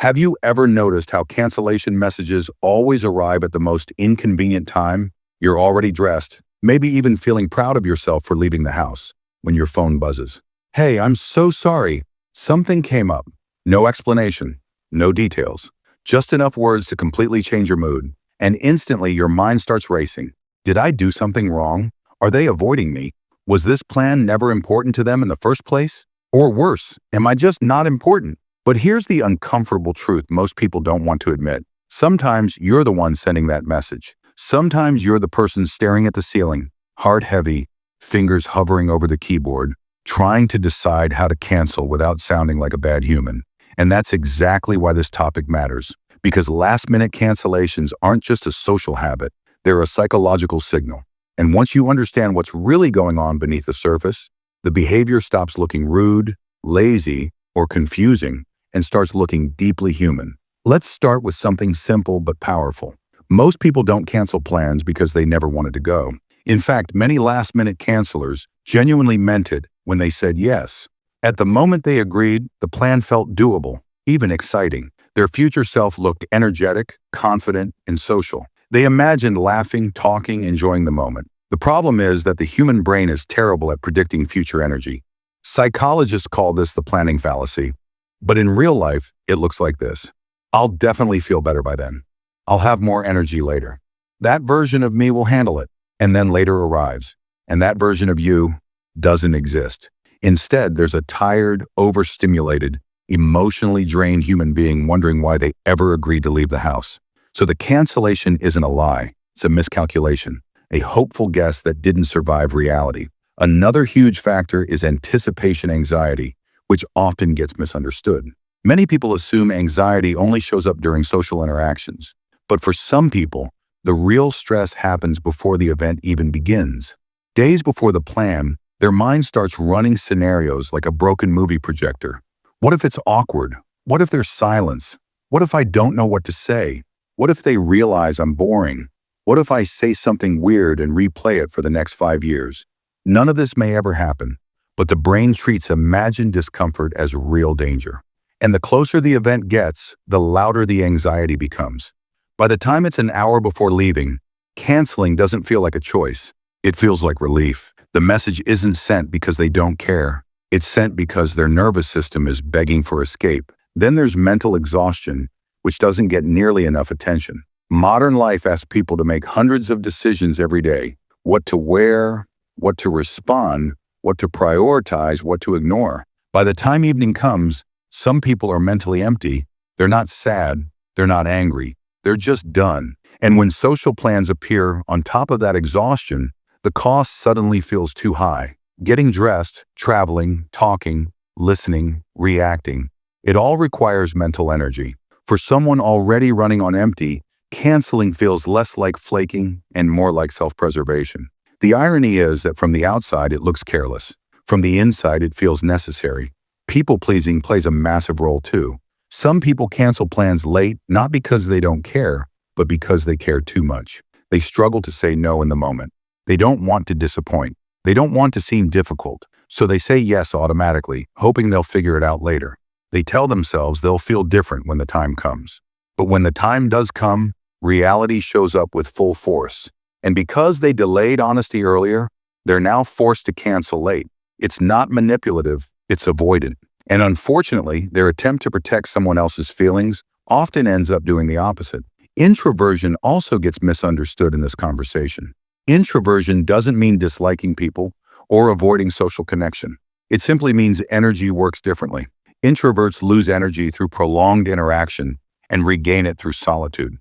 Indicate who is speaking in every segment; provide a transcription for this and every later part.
Speaker 1: Have you ever noticed how cancellation messages always arrive at the most inconvenient time? You're already dressed, maybe even feeling proud of yourself for leaving the house, when your phone buzzes. Hey, I'm so sorry. Something came up. No explanation, no details, just enough words to completely change your mood. And instantly your mind starts racing. Did I do something wrong? Are they avoiding me? Was this plan never important to them in the first place? Or worse, am I just not important? But here's the uncomfortable truth most people don't want to admit. Sometimes you're the one sending that message. Sometimes you're the person staring at the ceiling, heart heavy, fingers hovering over the keyboard, trying to decide how to cancel without sounding like a bad human. And that's exactly why this topic matters. Because last-minute cancellations aren't just a social habit, they're a psychological signal. And once you understand what's really going on beneath the surface, the behavior stops looking rude, lazy, or confusing, and starts looking deeply human. Let's start with something simple but powerful. Most people don't cancel plans because they never wanted to go. In fact, many last-minute cancelers genuinely meant it when they said yes. At the moment they agreed, the plan felt doable, even exciting. Their future self looked energetic, confident, and social. They imagined laughing, talking, enjoying the moment. The problem is that the human brain is terrible at predicting future energy. Psychologists call this the planning fallacy. But in real life, it looks like this. I'll definitely feel better by then. I'll have more energy later. That version of me will handle it. And then later arrives. And that version of you doesn't exist. Instead, there's a tired, overstimulated, emotionally drained human being wondering why they ever agreed to leave the house. So the cancellation isn't a lie. It's a miscalculation, a hopeful guess that didn't survive reality. Another huge factor is anticipation anxiety, which often gets misunderstood. Many people assume anxiety only shows up during social interactions. But for some people, the real stress happens before the event even begins. Days before the plan, their mind starts running scenarios like a broken movie projector. What if it's awkward? What if there's silence? What if I don't know what to say? What if they realize I'm boring? What if I say something weird and replay it for the next 5 years? None of this may ever happen, but the brain treats imagined discomfort as real danger. And the closer the event gets, the louder the anxiety becomes. By the time it's an hour before leaving, canceling doesn't feel like a choice. It feels like relief. The message isn't sent because they don't care. It's sent because their nervous system is begging for escape. Then there's mental exhaustion, which doesn't get nearly enough attention. Modern life asks people to make hundreds of decisions every day. What to wear, what to respond, what to prioritize, what to ignore. By the time evening comes, some people are mentally empty. They're not sad. They're not angry. They're just done. And when social plans appear on top of that exhaustion, the cost suddenly feels too high. Getting dressed, traveling, talking, listening, reacting, it all requires mental energy. For someone already running on empty, canceling feels less like flaking and more like self-preservation. The irony is that from the outside, it looks careless. From the inside, it feels necessary. People-pleasing plays a massive role too. Some people cancel plans late, not because they don't care, but because they care too much. They struggle to say no in the moment. They don't want to disappoint. They don't want to seem difficult, so they say yes automatically, hoping they'll figure it out later. They tell themselves they'll feel different when the time comes. But when the time does come, reality shows up with full force. And because they delayed honesty earlier, they're now forced to cancel late. It's not manipulative, it's avoidant. And unfortunately, their attempt to protect someone else's feelings often ends up doing the opposite. Introversion also gets misunderstood in this conversation. Introversion doesn't mean disliking people or avoiding social connection. It simply means energy works differently. Introverts lose energy through prolonged interaction and regain it through solitude.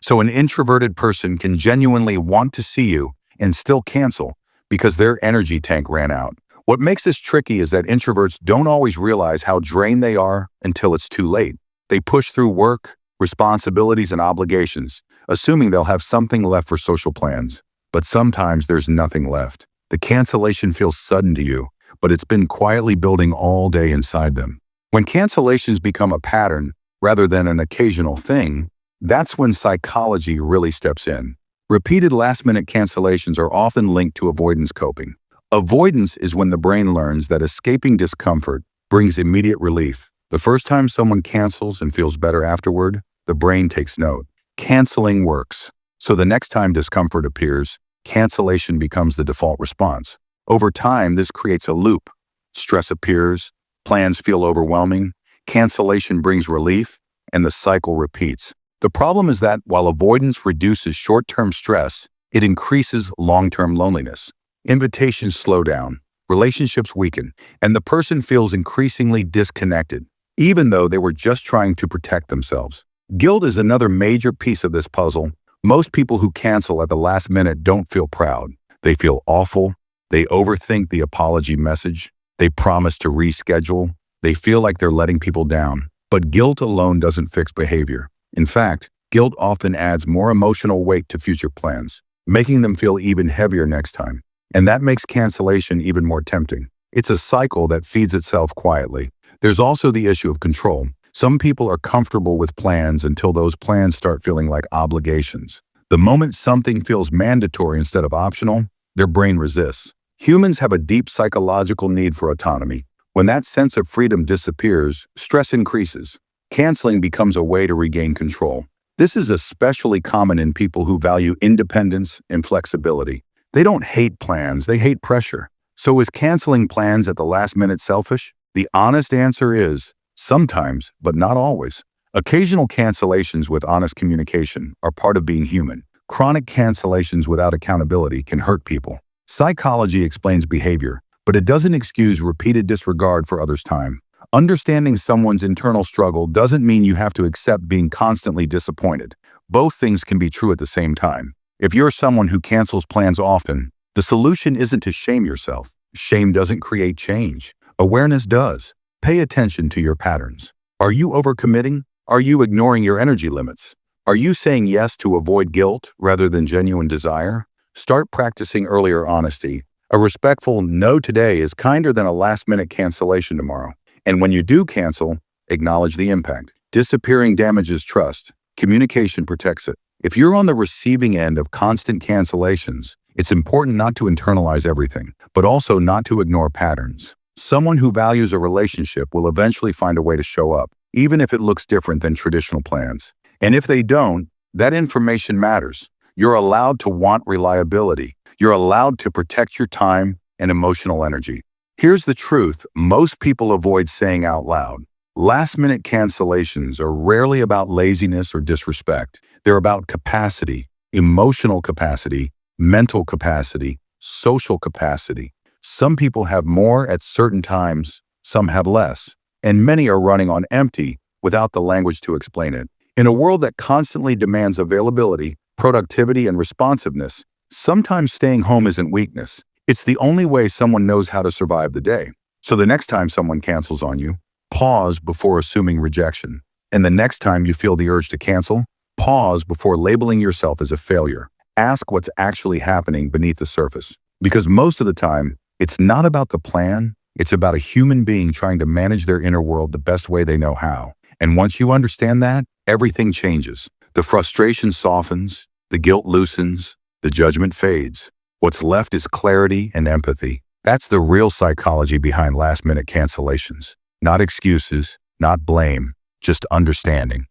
Speaker 1: So an introverted person can genuinely want to see you and still cancel because their energy tank ran out. What makes this tricky is that introverts don't always realize how drained they are until it's too late. They push through work, responsibilities, and obligations, assuming they'll have something left for social plans. But sometimes there's nothing left. The cancellation feels sudden to you, but it's been quietly building all day inside them. When cancellations become a pattern rather than an occasional thing, that's when psychology really steps in. Repeated last-minute cancellations are often linked to avoidance coping. Avoidance is when the brain learns that escaping discomfort brings immediate relief, The first time someone cancels and feels better afterward, the brain takes note. Canceling works. So the next time discomfort appears, cancellation becomes the default response. Over time, this creates a loop. Stress appears, plans feel overwhelming, cancellation brings relief, and the cycle repeats. The problem is that while avoidance reduces short-term stress, it increases long-term loneliness. Invitations slow down, relationships weaken, and the person feels increasingly disconnected, even though they were just trying to protect themselves. Guilt is another major piece of this puzzle. Most people who cancel at the last minute don't feel proud. They feel awful. They overthink the apology message. They promise to reschedule. They feel like they're letting people down. But guilt alone doesn't fix behavior. In fact, guilt often adds more emotional weight to future plans, making them feel even heavier next time. And that makes cancellation even more tempting. It's a cycle that feeds itself quietly. There's also the issue of control. Some people are comfortable with plans until those plans start feeling like obligations. The moment something feels mandatory instead of optional, their brain resists. Humans have a deep psychological need for autonomy. When that sense of freedom disappears, stress increases. Canceling becomes a way to regain control. This is especially common in people who value independence and flexibility. They don't hate plans, they hate pressure. So is canceling plans at the last minute selfish? The honest answer is sometimes, but not always. Occasional cancellations with honest communication are part of being human. Chronic cancellations without accountability can hurt people. Psychology explains behavior, but it doesn't excuse repeated disregard for others' time. Understanding someone's internal struggle doesn't mean you have to accept being constantly disappointed. Both things can be true at the same time. If you're someone who cancels plans often, the solution isn't to shame yourself. Shame doesn't create change. Awareness does. Pay attention to your patterns. Are you overcommitting? Are you ignoring your energy limits? Are you saying yes to avoid guilt rather than genuine desire? Start practicing earlier honesty. A respectful no today is kinder than a last-minute cancellation tomorrow. And when you do cancel, acknowledge the impact. Disappearing damages trust. Communication protects it. If you're on the receiving end of constant cancellations, it's important not to internalize everything, but also not to ignore patterns. Someone who values a relationship will eventually find a way to show up, even if it looks different than traditional plans. And if they don't, that information matters. You're allowed to want reliability. You're allowed to protect your time and emotional energy. Here's the truth most people avoid saying out loud. Last-minute cancellations are rarely about laziness or disrespect. They're about capacity, emotional capacity, mental capacity, social capacity. Some people have more at certain times, some have less, and many are running on empty without the language to explain it. In a world that constantly demands availability, productivity, and responsiveness, sometimes staying home isn't weakness. It's the only way someone knows how to survive the day. So the next time someone cancels on you, pause before assuming rejection. And the next time you feel the urge to cancel, pause before labeling yourself as a failure. Ask what's actually happening beneath the surface. Because most of the time, it's not about the plan, it's about a human being trying to manage their inner world the best way they know how. And once you understand that, everything changes. The frustration softens, the guilt loosens, the judgment fades. What's left is clarity and empathy. That's the real psychology behind last-minute cancellations. Not excuses, not blame, just understanding.